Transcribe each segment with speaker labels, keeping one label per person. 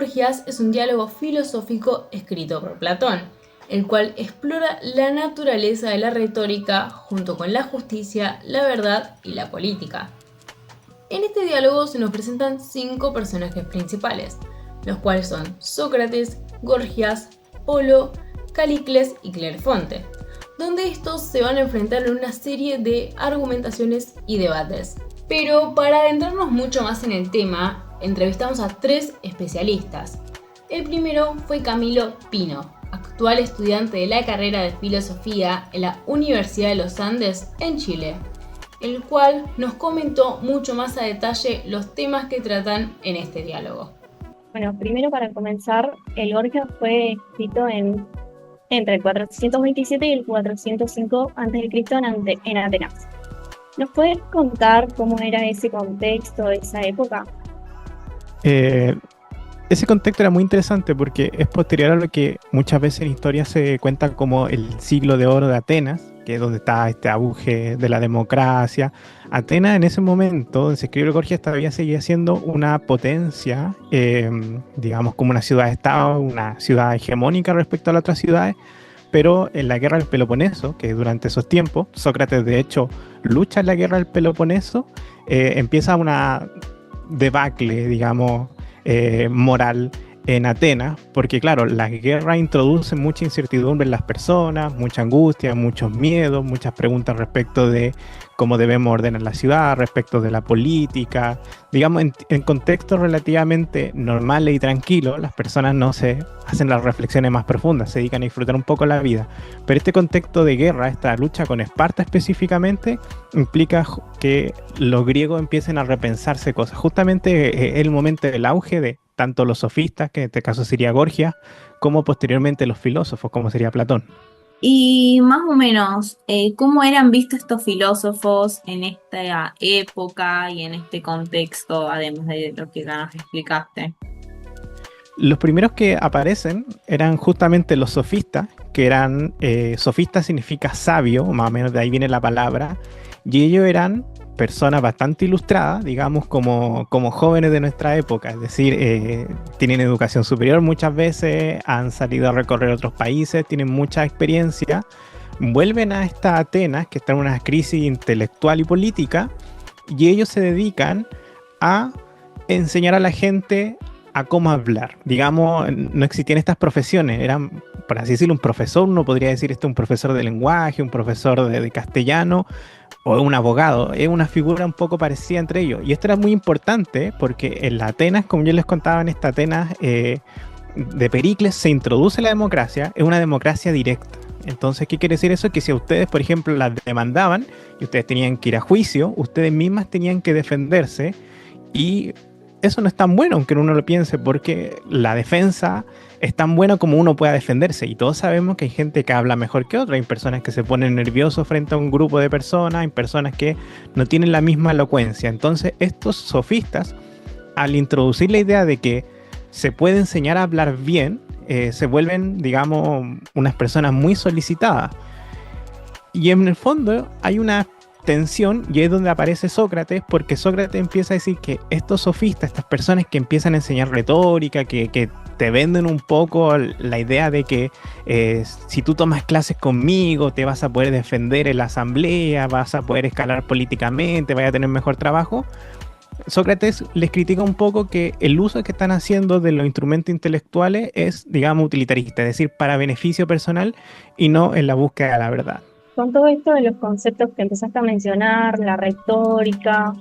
Speaker 1: Gorgias es un diálogo filosófico escrito por Platón, el cual explora la naturaleza de la retórica junto con la justicia, la verdad y la política. En este diálogo se nos presentan 5 personajes principales, los cuales son Sócrates, Gorgias, Polo, Calicles y Clerefonte, donde estos se van a enfrentar en una serie de argumentaciones y debates. Pero para adentrarnos mucho más en el tema, entrevistamos a 3 especialistas. El primero fue Camilo Pino, actual estudiante de la carrera de Filosofía en la Universidad de los Andes en Chile, el cual nos comentó mucho más a detalle los temas que tratan en este diálogo.
Speaker 2: Bueno, primero para comenzar, el Gorgias fue escrito entre el 427 y el 405 a.C. en Atenas. ¿Nos puedes contar cómo era ese contexto de esa época?
Speaker 3: Ese contexto era muy interesante porque es posterior a lo que muchas veces en historia se cuenta como el siglo de oro de Atenas, que es donde está este auge de la democracia. Atenas en ese momento, donde se escribió el Gorgias, todavía seguía siendo una potencia, digamos como una ciudad-estado, una ciudad hegemónica respecto a las otras ciudades, pero en la guerra del Peloponeso, que durante esos tiempos, Sócrates de hecho lucha en la guerra del Peloponeso, empieza una debacle, digamos, moral en Atenas, porque claro, las guerras introducen mucha incertidumbre en las personas, mucha angustia, muchos miedos, muchas preguntas respecto de cómo debemos ordenar la ciudad, respecto de la política. Digamos, en contextos relativamente normales y tranquilos, las personas no se hacen las reflexiones más profundas, se dedican a disfrutar un poco la vida. Pero este contexto de guerra, esta lucha con Esparta específicamente, implica que los griegos empiecen a repensarse cosas. Justamente es el momento del auge de tanto los sofistas, que en este caso sería Gorgias, como posteriormente los filósofos, como sería Platón.
Speaker 4: Y más o menos, ¿cómo eran vistos estos filósofos en esta época y en este contexto, además de lo que ya nos explicaste?
Speaker 3: Los primeros que aparecen eran justamente los sofistas, que eran, sofista significa sabio, más o menos de ahí viene la palabra, y ellos eran personas bastante ilustradas, digamos, como jóvenes de nuestra época, es decir, tienen educación superior muchas veces, han salido a recorrer otros países, tienen mucha experiencia, vuelven a esta Atenas, que está en una crisis intelectual y política, y ellos se dedican a enseñar a la gente a cómo hablar. Digamos, no existían estas profesiones, eran, por así decirlo, un profesor, uno podría decir un profesor de lenguaje, un profesor de castellano, o un abogado, es una figura un poco parecida entre ellos. Y esto era muy importante porque en la Atenas, como yo les contaba, en esta Atenas de Pericles se introduce la democracia, es una democracia directa. Entonces, ¿qué quiere decir eso? Que si a ustedes, por ejemplo, las demandaban y ustedes tenían que ir a juicio, ustedes mismas tenían que defenderse, y eso no es tan bueno, aunque uno lo piense, porque la defensa es tan buena como uno pueda defenderse, y todos sabemos que hay gente que habla mejor que otra, hay personas que se ponen nerviosos frente a un grupo de personas, hay personas que no tienen la misma elocuencia. Entonces estos sofistas, al introducir la idea de que se puede enseñar a hablar bien, se vuelven, digamos, unas personas muy solicitadas, y en el fondo hay una tensión, y es donde aparece Sócrates, porque Sócrates empieza a decir que estos sofistas, estas personas que empiezan a enseñar retórica, que te venden un poco la idea de que si tú tomas clases conmigo te vas a poder defender en la asamblea, vas a poder escalar políticamente, vas a tener mejor trabajo. Sócrates les critica un poco que el uso que están haciendo de los instrumentos intelectuales es, digamos, utilitarista, es decir, para beneficio personal y no en la búsqueda de la verdad.
Speaker 2: Con todo esto de los conceptos que empezaste a mencionar, la retórica,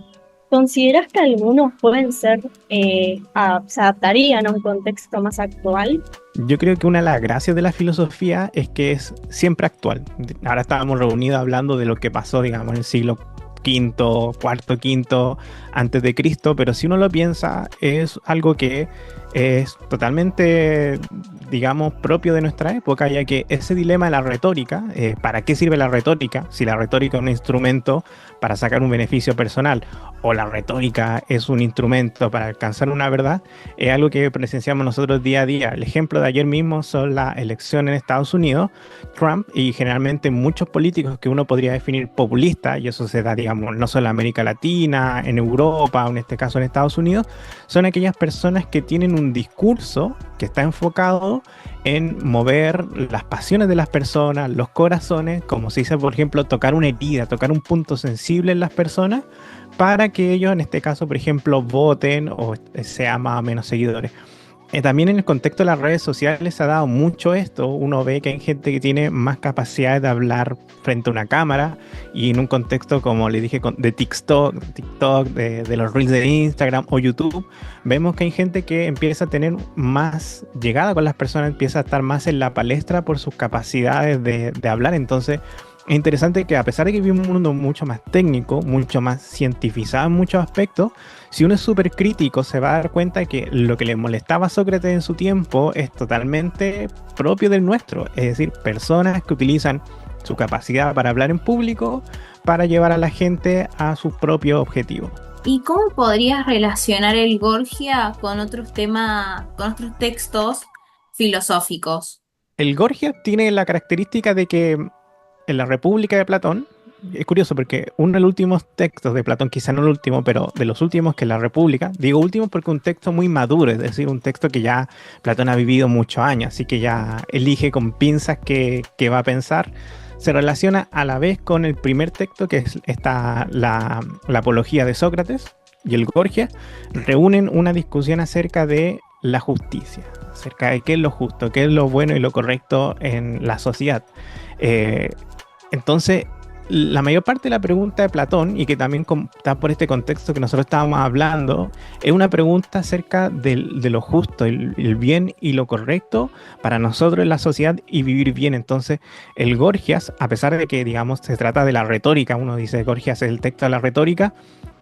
Speaker 2: ¿consideras que algunos pueden ser, se adaptarían a un contexto más actual?
Speaker 3: Yo creo que una de las gracias de la filosofía es que es siempre actual. Ahora estábamos reunidos hablando de lo que pasó, digamos, en el siglo V, cuarto, quinto antes de Cristo, pero si uno lo piensa, es algo que es totalmente, digamos, propio de nuestra época, ya que ese dilema de la retórica, ¿para qué sirve la retórica? Si la retórica es un instrumento para sacar un beneficio personal, o la retórica es un instrumento para alcanzar una verdad, es algo que presenciamos nosotros día a día. El ejemplo de ayer mismo son las elecciones en Estados Unidos. Trump y generalmente muchos políticos que uno podría definir populistas, y eso se da, digamos, no solo en América Latina, en Europa, o en este caso en Estados Unidos, son aquellas personas que tienen un discurso que está enfocado en mover las pasiones de las personas, los corazones, como se dice, por ejemplo, tocar una herida, tocar un punto sensible en las personas, para que ellos, en este caso, por ejemplo, voten o sean más o menos seguidores. También en el contexto de las redes sociales se ha dado mucho esto. Uno ve que hay gente que tiene más capacidad de hablar frente a una cámara, y en un contexto, como le dije, de TikTok, de los Reels de Instagram o YouTube, vemos que hay gente que empieza a tener más llegada con las personas, empieza a estar más en la palestra por sus capacidades de hablar. Entonces es interesante que, a pesar de que vivimos un mundo mucho más técnico, mucho más cientificado en muchos aspectos, si uno es súper crítico se va a dar cuenta de que lo que le molestaba a Sócrates en su tiempo es totalmente propio del nuestro. Es decir, personas que utilizan su capacidad para hablar en público para llevar a la gente a sus propios objetivos.
Speaker 4: ¿Y cómo podrías relacionar el Gorgia con otros temas, con otros textos filosóficos?
Speaker 3: El Gorgias tiene la característica de que en la República de Platón, es curioso porque uno de los últimos textos de Platón, quizá no el último, pero de los últimos, que es la República, digo último porque es un texto muy maduro, es decir, un texto que ya Platón ha vivido muchos años, así que ya elige con pinzas qué va a pensar. Se relaciona a la vez con el primer texto, que es la Apología de Sócrates, y el Gorgias reúnen una discusión acerca de la justicia, acerca de qué es lo justo, qué es lo bueno y lo correcto en la sociedad. Entonces, la mayor parte de la pregunta de Platón, y que también está por este contexto que nosotros estábamos hablando, es una pregunta acerca de lo justo, el bien y lo correcto para nosotros en la sociedad y vivir bien. Entonces, el Gorgias, a pesar de que, digamos, se trata de la retórica, uno dice Gorgias es el texto de la retórica,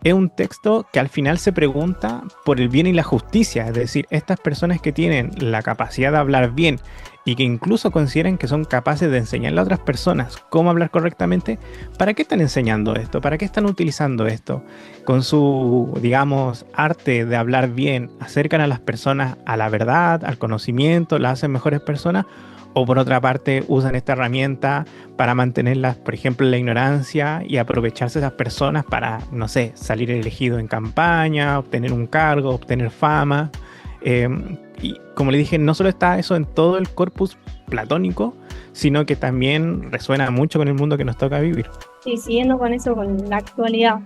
Speaker 3: es un texto que al final se pregunta por el bien y la justicia. Es decir, estas personas que tienen la capacidad de hablar bien y que incluso consideran que son capaces de enseñarle a otras personas cómo hablar correctamente, ¿para qué están enseñando esto? ¿Para qué están utilizando esto? Con su, digamos, arte de hablar bien, ¿acercan a las personas a la verdad, al conocimiento, las hacen mejores personas? O por otra parte usan esta herramienta para mantenerlas, por ejemplo, en la ignorancia, y aprovecharse de esas personas para, no sé, salir elegido en campaña, obtener un cargo, obtener fama. Y como le dije, no solo está eso en todo el corpus platónico, sino que también resuena mucho con el mundo que nos toca vivir.
Speaker 2: Sí, siguiendo con eso, con la actualidad,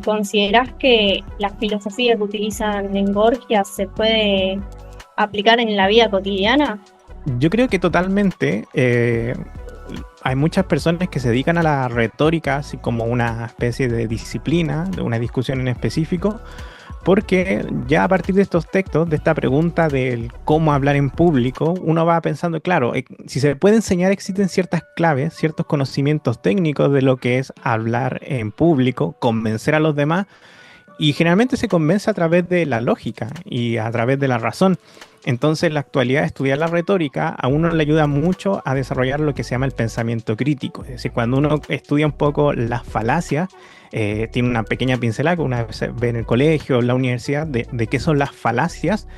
Speaker 2: ¿considerás que la filosofía que utilizan en Gorgias se puede aplicar en la vida cotidiana?
Speaker 3: Yo creo que totalmente. Hay muchas personas que se dedican a la retórica así como una especie de disciplina, de una discusión en específico, porque ya a partir de estos textos, de esta pregunta del cómo hablar en público, uno va pensando, claro, si se puede enseñar, existen ciertas claves, ciertos conocimientos técnicos de lo que es hablar en público, convencer a los demás, y generalmente se convence a través de la lógica y a través de la razón. Entonces, en la actualidad, estudiar la retórica a uno le ayuda mucho a desarrollar lo que se llama el pensamiento crítico. Es decir, cuando uno estudia un poco las falacias, tiene una pequeña pincelada que una vez ve en el colegio, en la universidad, de qué son las falacias.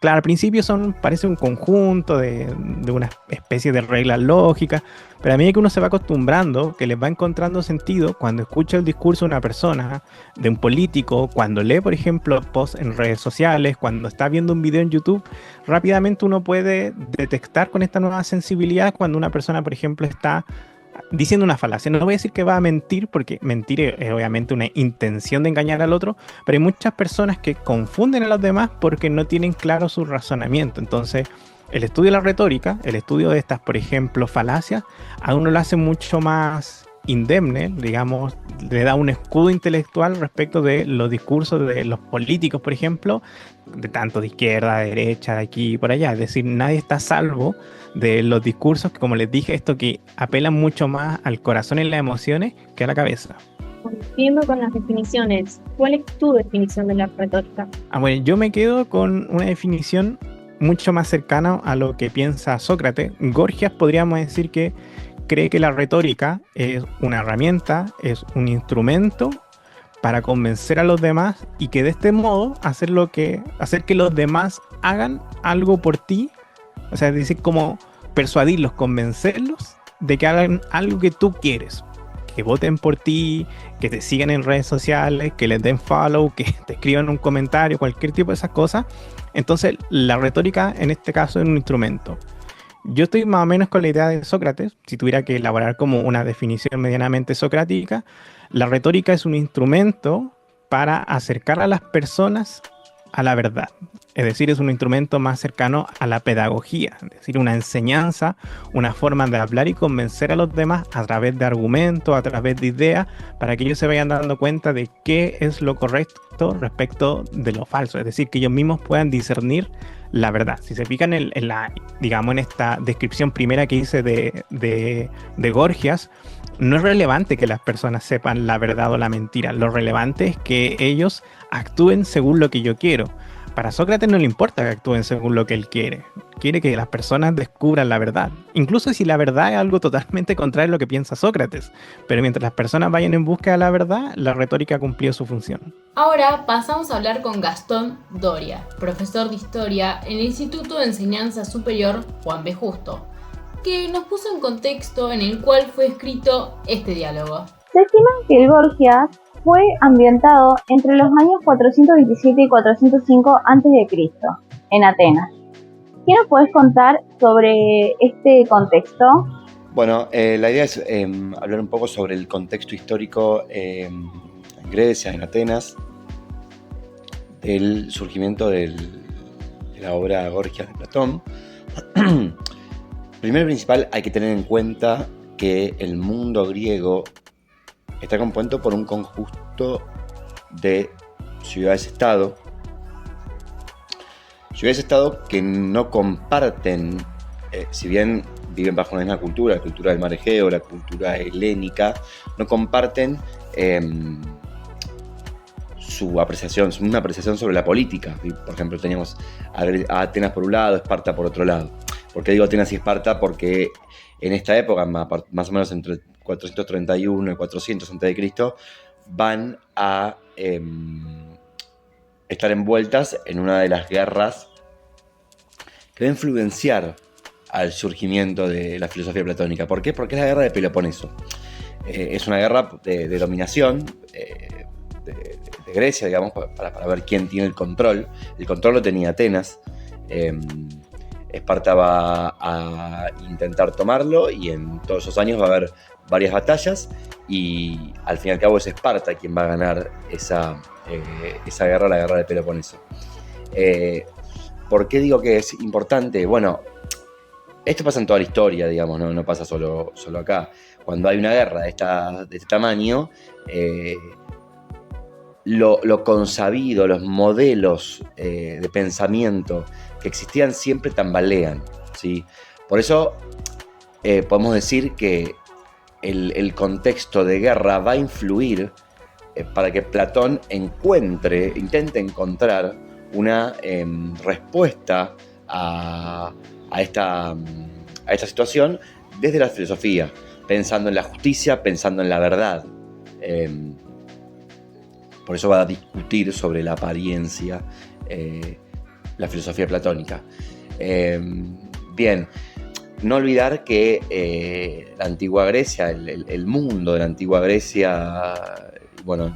Speaker 3: Claro, al principio parece un conjunto de una especie de reglas lógicas, pero a medida que uno se va acostumbrando, que les va encontrando sentido, cuando escucha el discurso de una persona, de un político, cuando lee, por ejemplo, posts en redes sociales, cuando está viendo un video en YouTube, rápidamente uno puede detectar con esta nueva sensibilidad cuando una persona, por ejemplo, está diciendo una falacia. No voy a decir que va a mentir, porque mentir es obviamente una intención de engañar al otro, pero hay muchas personas que confunden a los demás porque no tienen claro su razonamiento. Entonces, el estudio de la retórica, el estudio de estas, por ejemplo, falacias, a uno lo hace mucho más indemne, digamos, le da un escudo intelectual respecto de los discursos de los políticos, por ejemplo, de tanto de izquierda, de derecha, de aquí y por allá. Es decir, nadie está a salvo de los discursos que, como les dije, esto que apelan mucho más al corazón y las emociones que a la cabeza.
Speaker 2: Siguiendo con las definiciones, ¿cuál es tu definición de la retórica?
Speaker 3: Bueno, yo me quedo con una definición mucho más cercana a lo que piensa Sócrates. Gorgias podríamos decir que cree que la retórica es una herramienta, es un instrumento para convencer a los demás, y que de este modo hacer que los demás hagan algo por ti, o sea, es decir, como persuadirlos, convencerlos de que hagan algo que tú quieres. que voten por ti, que te sigan en redes sociales, que les den follow, que te escriban un comentario, cualquier tipo de esas cosas. Entonces, la retórica en este caso es un instrumento. Yo estoy más o menos con la idea de Sócrates, si tuviera que elaborar como una definición medianamente socrática, la retórica es un instrumento para acercar a las personas a la verdad. Es decir, es un instrumento más cercano a la pedagogía, es decir, una enseñanza, una forma de hablar y convencer a los demás a través de argumentos, a través de ideas, para que ellos se vayan dando cuenta de qué es lo correcto respecto de lo falso. Es decir, que ellos mismos puedan discernir la verdad. Si se fijan digamos, en esta descripción primera que hice de Gorgias, no es relevante que las personas sepan la verdad o la mentira. Lo relevante es que ellos actúen según lo que yo quiero. Para Sócrates no le importa que actúen según lo que él quiere. Quiere que las personas descubran la verdad. Incluso si la verdad es algo totalmente contrario a lo que piensa Sócrates. Pero mientras las personas vayan en busca de la verdad, la retórica cumplió su función.
Speaker 1: Ahora pasamos a hablar con Gastón Doria, profesor de Historia en el Instituto de Enseñanza Superior Juan B. Justo, que nos puso en contexto en el cual fue escrito este diálogo.
Speaker 5: Se estima que el Gorgias fue ambientado entre los años 427 y 405 a.C., en Atenas. ¿Qué nos puedes contar sobre este contexto?
Speaker 6: Bueno, la idea es hablar un poco sobre el contexto histórico en Grecia, en Atenas, del surgimiento de la obra Gorgias de Platón. Primero y principal, hay que tener en cuenta que el mundo griego está compuesto por un conjunto de ciudades-estado. Ciudades-estado que no comparten, si bien viven bajo una misma cultura, la cultura del mar Egeo, la cultura helénica, no comparten una apreciación sobre la política. Por ejemplo, teníamos a Atenas por un lado, Esparta por otro lado. ¿Por qué digo Atenas y Esparta? Porque en esta época, más o menos entre 431 y 400 a.C., van a estar envueltas en una de las guerras que va a influenciar al surgimiento de la filosofía platónica. ¿Por qué? Porque es la guerra de Peloponeso. Es una guerra de dominación de Grecia, digamos, para ver quién tiene el control. El control lo tenía Atenas. Esparta va a intentar tomarlo y en todos esos años va a haber varias batallas y al fin y al cabo es Esparta quien va a ganar esa guerra, la guerra de Peloponeso. ¿Por qué digo que es importante? Bueno, esto pasa en toda la historia, digamos, no pasa solo acá. Cuando hay una guerra de este tamaño, lo consabido, los modelos de pensamiento que existían siempre tambalean, ¿sí? Por eso podemos decir que el contexto de guerra va a influir para que Platón intente encontrar una respuesta a esta situación desde la filosofía, pensando en la justicia, pensando en la verdad. Por eso va a discutir sobre la apariencia la filosofía platónica. Bien, no olvidar que la antigua Grecia, el mundo de la antigua Grecia, bueno,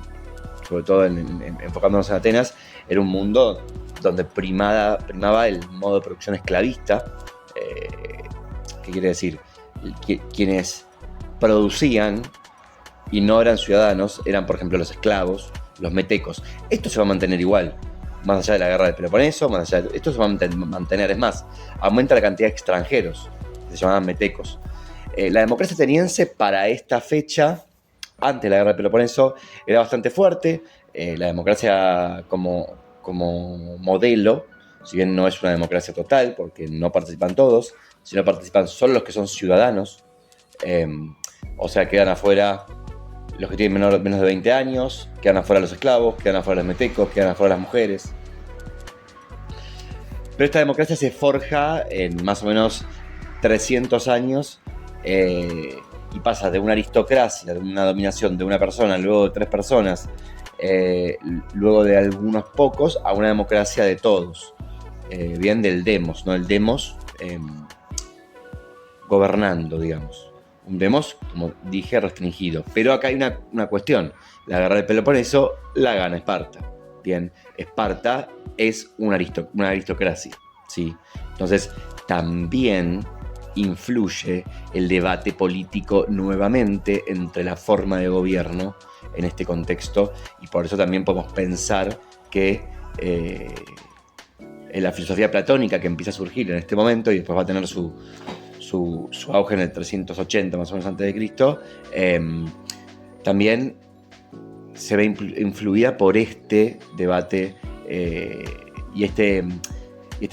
Speaker 6: sobre todo enfocándonos en Atenas, era un mundo donde primaba el modo de producción esclavista. ¿Qué quiere decir? Quienes producían y no eran ciudadanos eran, por ejemplo, los esclavos, los metecos. Esto se va a mantener igual, más allá de la guerra del Peloponeso, esto se va a mantener, es más, aumenta la cantidad de extranjeros, que se llamaban metecos. La democracia ateniense para esta fecha, antes de la guerra del Peloponeso, era bastante fuerte. La democracia como modelo, si bien no es una democracia total, porque no participan todos, sino participan solo los que son ciudadanos, o sea, quedan afuera los que tienen menos de 20 años, quedan afuera los esclavos, quedan afuera los metecos, quedan afuera las mujeres. Pero esta democracia se forja en más o menos 300 años y pasa de una aristocracia, de una dominación de una persona, luego de 3 personas, luego de algunos pocos, a una democracia de todos. Bien del demos, ¿no? El demos gobernando, digamos. un demos, como dije, restringido. Pero acá hay una cuestión. La guerra del Peloponeso la gana Esparta. Bien, Esparta es una aristocracia, ¿sí? Entonces, también influye el debate político nuevamente entre la forma de gobierno en este contexto, y por eso también podemos pensar que en la filosofía platónica que empieza a surgir en este momento y después va a tener su auge en el 380 más o menos antes de Cristo, también se ve influida por este debate y este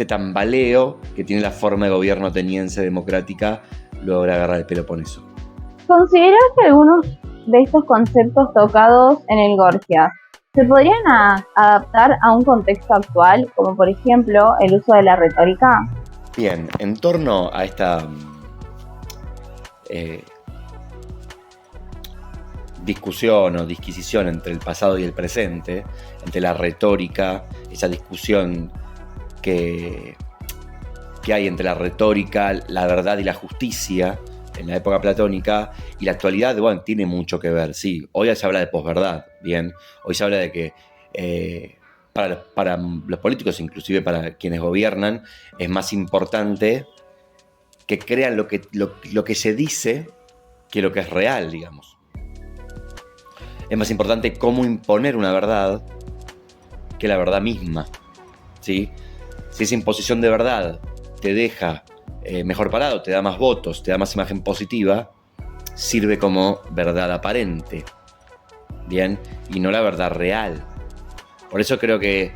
Speaker 6: tambaleo que tiene la forma de gobierno ateniense democrática luego de la guerra del Peloponeso.
Speaker 5: ¿Consideras que algunos de estos conceptos tocados en el Gorgias se podrían adaptar a un contexto actual, como por ejemplo el uso de la retórica?
Speaker 6: Bien, en torno a esta discusión o disquisición entre el pasado y el presente, entre la retórica, esa discusión que hay entre la retórica, la verdad y la justicia en la época platónica, y la actualidad, bueno, tiene mucho que ver, sí. Hoy se habla de posverdad, bien. Hoy se habla de que para los políticos, inclusive para quienes gobiernan, es más importante que crean lo que se dice que lo que es real, digamos. Es más importante cómo imponer una verdad que la verdad misma, ¿sí? Si esa imposición de verdad te deja mejor parado, te da más votos, te da más imagen positiva, sirve como verdad aparente, ¿bien? Y no la verdad real. Por eso creo que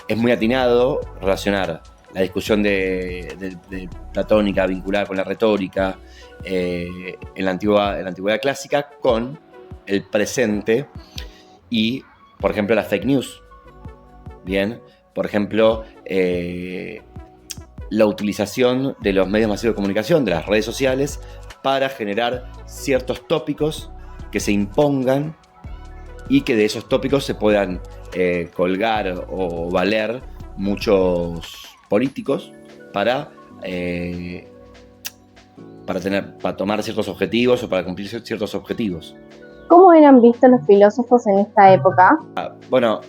Speaker 6: es muy atinado relacionar la discusión de platónica vinculada con la retórica en la antigüedad clásica con el presente y, por ejemplo, las fake news, ¿bien? Por ejemplo, la utilización de los medios masivos de comunicación, de las redes sociales, para generar ciertos tópicos que se impongan y que de esos tópicos se puedan colgar o valer muchos políticos para tomar ciertos objetivos o para cumplir ciertos objetivos.
Speaker 5: ¿Cómo eran vistos los filósofos en esta época?
Speaker 6: Bueno,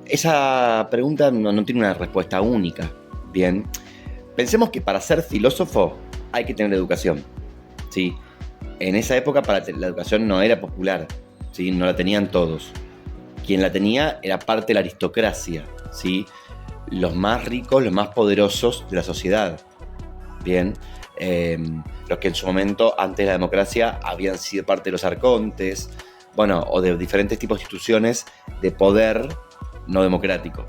Speaker 6: esa pregunta no tiene una respuesta única, ¿bien? Pensemos que para ser filósofo hay que tener educación, ¿sí? En esa época la educación no era popular, ¿sí? No la tenían todos. Quien la tenía era parte de la aristocracia, ¿sí? Los más ricos, los más poderosos de la sociedad, ¿bien? Los que en su momento, antes de la democracia, habían sido parte de los arcontes, bueno, o de diferentes tipos de instituciones de poder no democrático.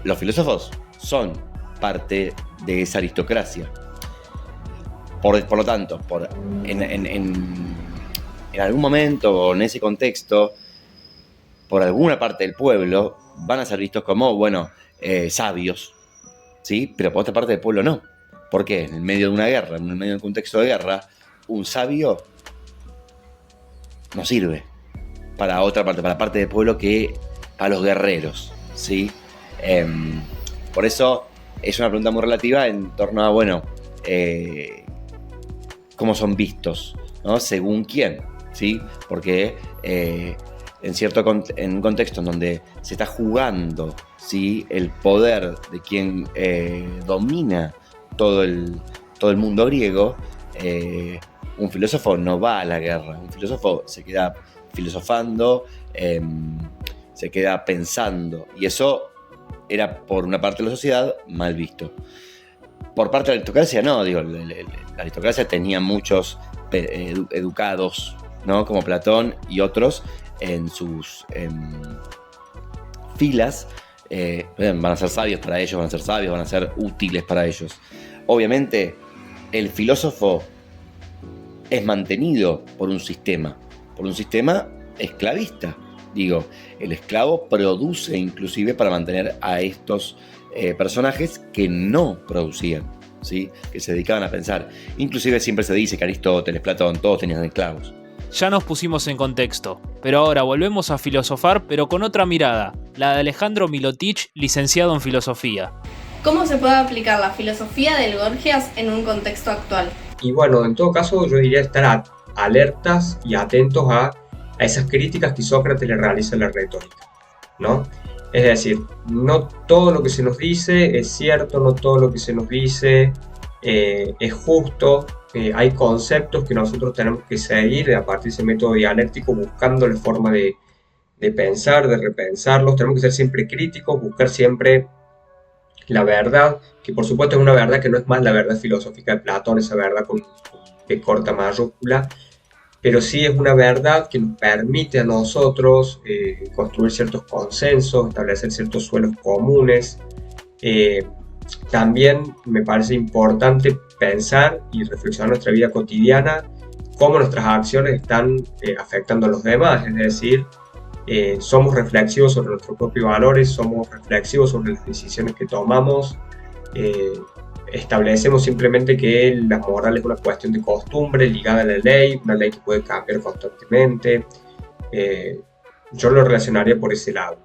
Speaker 6: Los filósofos son parte de esa aristocracia. Por lo tanto, en algún momento o en ese contexto, por alguna parte del pueblo, van a ser vistos como, bueno, sabios, ¿sí? Pero por otra parte del pueblo no. ¿Por qué? En el medio de una guerra, en el medio de un contexto de guerra, un sabio no sirve para otra parte, para la parte del pueblo que para los guerreros, ¿sí? Por eso es una pregunta muy relativa en torno a, bueno, cómo son vistos, ¿no? Según quién, ¿sí? Porque en un contexto en donde se está jugando, ¿sí?, el poder de quien domina todo el mundo griego, un filósofo no va a la guerra, un filósofo se queda filosofando, se queda pensando, y eso era por una parte de la sociedad mal visto. Por parte de la aristocracia no, digo, la aristocracia tenía muchos educados, ¿no?, como Platón y otros en sus filas. Van a ser sabios para ellos, van a ser sabios, van a ser útiles para ellos. Obviamente el filósofo es mantenido por un sistema esclavista. Digo, el esclavo produce inclusive para mantener a estos personajes que no producían, ¿sí?, que se dedicaban a pensar. Inclusive siempre se dice que Aristóteles, Platón, todos tenían esclavos.
Speaker 7: Ya nos pusimos en contexto, pero ahora volvemos a filosofar, pero con otra mirada, la de Alejandro Milotic, licenciado en filosofía.
Speaker 8: ¿Cómo se puede aplicar la filosofía del Gorgias en un contexto actual? Y bueno, en todo caso yo diría estar alertas y atentos a esas críticas que Sócrates le realiza a la retórica, ¿no? Es decir, no todo lo que se nos dice es cierto, no todo lo que se nos dice es justo. Hay conceptos que nosotros tenemos que seguir a partir de ese método dialéctico, buscando la forma de pensar, de repensarlos. Tenemos que ser siempre críticos, buscar siempre la verdad, que por supuesto es una verdad que no es más la verdad filosófica de Platón, esa verdad con P corta mayúscula, pero sí es una verdad que nos permite a nosotros construir ciertos consensos, establecer ciertos suelos comunes. También me parece importante pensar y reflexionar nuestra vida cotidiana, cómo nuestras acciones están afectando a los demás, es decir, somos reflexivos sobre nuestros propios valores, somos reflexivos sobre las decisiones que tomamos, establecemos simplemente que la moral es una cuestión de costumbre ligada a la ley, una ley que puede cambiar constantemente. Yo lo relacionaría por ese lado.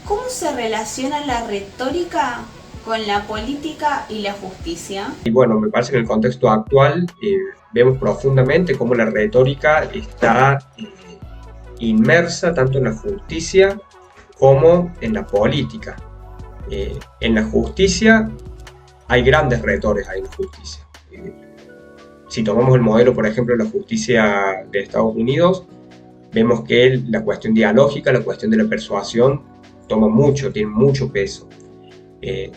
Speaker 4: ¿Cómo se relaciona la retórica con la política y la justicia?
Speaker 8: Y bueno, me parece que en el contexto actual vemos profundamente cómo la retórica está inmersa tanto en la justicia como en la política. En la justicia hay grandes retores ahí en la justicia. Si tomamos el modelo, por ejemplo, de la justicia de Estados Unidos, vemos que la cuestión dialógica, la cuestión de la persuasión, tiene mucho peso.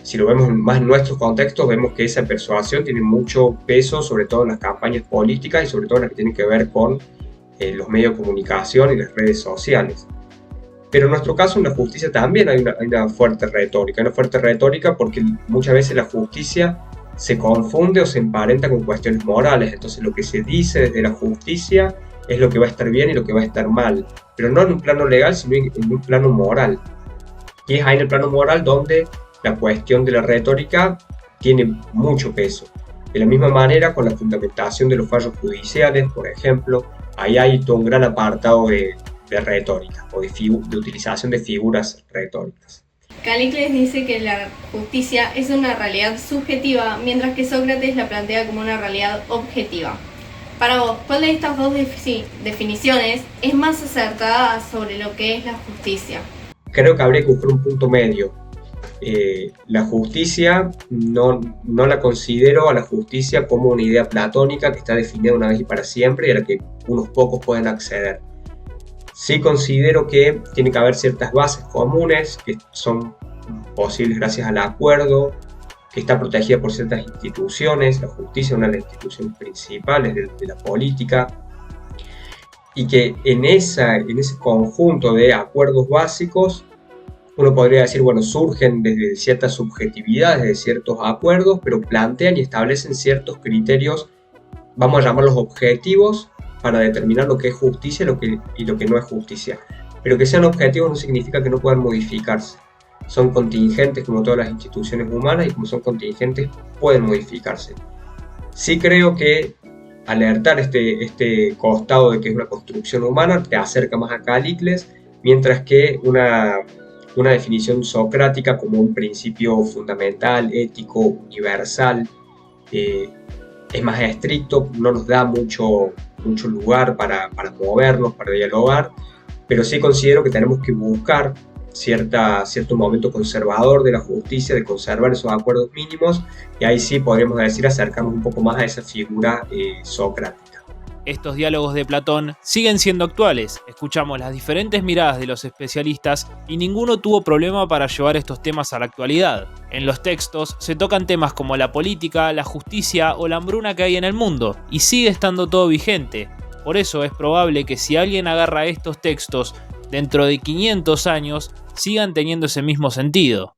Speaker 8: Si lo vemos más en nuestros contextos, vemos que esa persuasión tiene mucho peso, sobre todo en las campañas políticas y sobre todo en las que tienen que ver con los medios de comunicación y las redes sociales. Pero en nuestro caso, en la justicia también hay una fuerte retórica porque muchas veces la justicia se confunde o se emparenta con cuestiones morales. Entonces lo que se dice desde la justicia es lo que va a estar bien y lo que va a estar mal, pero no en un plano legal, sino en un plano moral. Y es ahí en el plano moral donde la cuestión de la retórica tiene mucho peso. De la misma manera, con la fundamentación de los fallos judiciales, por ejemplo, ahí hay todo un gran apartado de retórica o de utilización de figuras retóricas.
Speaker 9: Calícles dice que la justicia es una realidad subjetiva, mientras que Sócrates la plantea como una realidad objetiva. Para vos, ¿cuál de estas dos definiciones es más acertada sobre lo que es la justicia?
Speaker 8: Creo que habría que buscar un punto medio. La justicia no la considero a la justicia como una idea platónica que está definida una vez y para siempre y a la que unos pocos pueden acceder. Sí considero que tiene que haber ciertas bases comunes que son posibles gracias al acuerdo, que está protegida por ciertas instituciones. La justicia es una de las instituciones principales de la política, y que en ese conjunto de acuerdos básicos uno podría decir, bueno, surgen desde ciertas subjetividades de ciertos acuerdos, pero plantean y establecen ciertos criterios, vamos a llamarlos objetivos, para determinar lo que es justicia y lo que no es justicia. Pero que sean objetivos no significa que no puedan modificarse. Son contingentes como todas las instituciones humanas y como son contingentes pueden modificarse. Sí creo que alertar este costado de que es una construcción humana te acerca más a Calícles, mientras que una definición socrática como un principio fundamental, ético, universal, es más estricto, no nos da mucho lugar para movernos, para dialogar, pero sí considero que tenemos que buscar cierto momento conservador de la justicia, de conservar esos acuerdos mínimos, y ahí sí podríamos decir acercarnos un poco más a esa figura socrática.
Speaker 7: Estos diálogos de Platón siguen siendo actuales, escuchamos las diferentes miradas de los especialistas y ninguno tuvo problema para llevar estos temas a la actualidad. En los textos se tocan temas como la política, la justicia o la hambruna que hay en el mundo, y sigue estando todo vigente. Por eso es probable que si alguien agarra estos textos, dentro de 500 años sigan teniendo ese mismo sentido.